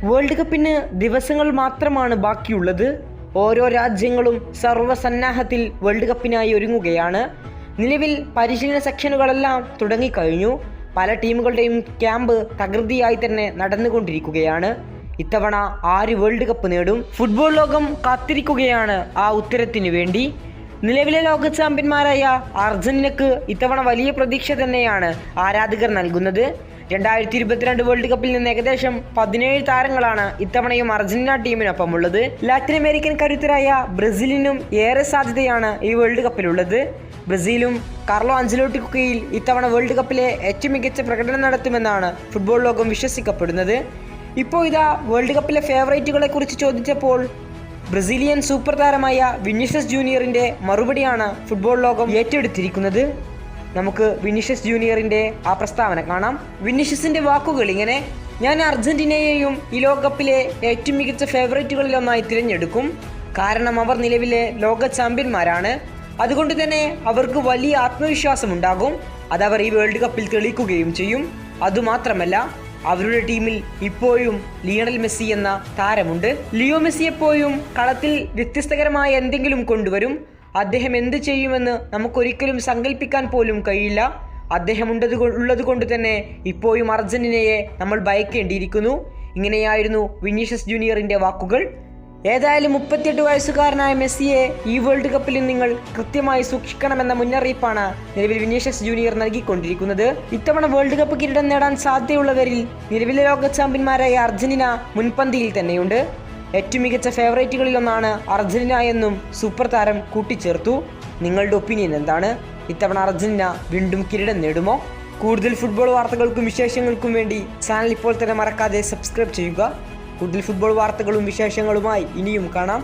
World കപ്പിന് ദിവസങ്ങൾ മാത്രമാണ് ബാക്കിയുള്ളത്. ഓരോ രാജ്യങ്ങളും സർവ്വസന്നാഹത്തിൽ വേൾഡ് കപ്പിനായി ഒരുങ്ങുകയാണ്. നിലവിൽ പരിശീലന സെക്ഷനുകളെല്ലാം തുടങ്ങിക്കഴിഞ്ഞു. പല ടീമുകളുടെയും ക്യാമ്പ് തകൃതിയായി തന്നെ നടന്നുകൊണ്ടിരിക്കുകയാണ്. ഇത്തവണ ആര് വേൾഡ് കപ്പ് നേടും? ഫുട്ബോൾ ലോകം കാത്തിരിക്കുകയാണ് ആ ഉത്തരത്തിനു വേണ്ടി. നിലവിലെ ലോക ചാമ്പ്യന്മാരായ അർജന്റീനക്ക് ഇത്തവണ വലിയ പ്രതീക്ഷ തന്നെയാണ് ആരാധകർ നൽകുന്നത്. 2022 വേൾഡ് കപ്പിൽ നിന്ന് ഏകദേശം 17 താരങ്ങളാണ് ഇത്തവണയും അർജന്റീന ടീമിനൊപ്പമുള്ളത്. ലാറ്റിൻ അമേരിക്കൻ കരുത്തരായ ബ്രസീലിനും ഏറെ സാധ്യതയാണ് ഈ വേൾഡ് കപ്പിലുള്ളത്. ബ്രസീലും കാർലോ അഞ്ചലോട്ടിക്ക് കീഴിൽ ഇത്തവണ വേൾഡ് കപ്പിലെ ഏറ്റവും മികച്ച പ്രകടനം നടത്തുമെന്നാണ് ഫുട്ബോൾ ലോകം വിശ്വസിക്കപ്പെടുന്നത്. ഇപ്പോൾ ഇതാ വേൾഡ് കപ്പിലെ ഫേവറേറ്റുകളെ കുറിച്ച് ചോദിച്ചപ്പോൾ ബ്രസീലിയൻ സൂപ്പർ താരമായ വിനീഷ്യസ് ജൂനിയറിന്റെ മറുപടിയാണ് ഫുട്ബോൾ ലോകം ഏറ്റെടുത്തിരിക്കുന്നത്. നമുക്ക് വിനീഷ്യസ് ജൂനിയറിന്റെ ആ പ്രസ്താവന കാണാം. വിനീഷ്യസിന്റെ വാക്കുകൾ ഇങ്ങനെ: ഞാൻ അർജന്റീനയെയും ഈ ലോകകപ്പിലെ ഏറ്റവും മികച്ച ഫേവറേറ്റുകളിലൊന്നായി തിരഞ്ഞെടുക്കും. കാരണം അവർ നിലവിലെ ലോക ചാമ്പ്യന്മാരാണ്. അതുകൊണ്ട് തന്നെ അവർക്ക് വലിയ ആത്മവിശ്വാസമുണ്ടാകും. അതവർ ഈ വേൾഡ് കപ്പിൽ തെളിയിക്കുകയും ചെയ്യും. അതുമാത്രമല്ല, അവരുടെ ടീമിൽ ഇപ്പോഴും ലിയണൽ മെസ്സി എന്ന താരമുണ്ട്. ലിയോ മെസ്സി എപ്പോഴും കളത്തിൽ വ്യത്യസ്തകരമായ എന്തെങ്കിലും കൊണ്ടുവരും. അദ്ദേഹം എന്ത് ചെയ്യുമെന്ന് നമുക്കൊരിക്കലും സങ്കല്പിക്കാൻ പോലും കഴിയില്ല. അദ്ദേഹം ഉള്ളത് കൊണ്ട് തന്നെ ഇപ്പോഴും അർജന്റീനയെ നമ്മൾ ഭയക്കേണ്ടിയിരിക്കുന്നു. ഇങ്ങനെയായിരുന്നു വിനീഷ്യസ് ജൂനിയറിന്റെ വാക്കുകൾ. ഏതായാലും 38 വയസ്സുകാരനായ മെസ്സിയെ ഈ വേൾഡ് കപ്പിൽ നിങ്ങൾ കൃത്യമായി സൂക്ഷിക്കണമെന്ന മുന്നറിയിപ്പാണ് നിലവിൽ വിനീഷ്യസ് ജൂനിയർ നൽകിക്കൊണ്ടിരിക്കുന്നത്. ഇത്തവണ വേൾഡ് കപ്പ് കിരീടം നേടാൻ സാധ്യതയുള്ളവരിൽ നിലവിലെ ലോക ചാമ്പ്യന്മാരായ അർജന്റീന മുൻപന്തിയിൽ തന്നെയുണ്ട്. ഏറ്റവും മികച്ച ഫേവറേറ്റുകളിലൊന്നാണ് അർജന്റീന എന്നും സൂപ്പർ താരം കൂട്ടിച്ചേർത്തു. നിങ്ങളുടെ ഒപ്പീനിയൻ എന്താണ്? ഇത്തവണ അർജന്റീന വീണ്ടും കിരീടം നേടുമോ? കൂടുതൽ ഫുട്ബോൾ വാർത്തകൾക്കും വിശേഷങ്ങൾക്കും വേണ്ടി ചാനൽ ഇപ്പോൾ തന്നെ മറക്കാതെ സബ്സ്ക്രൈബ് ചെയ്യുക. കൂടുതൽ ഫുട്ബോൾ വാർത്തകളും വിശേഷങ്ങളുമായി ഇനിയും കാണാം.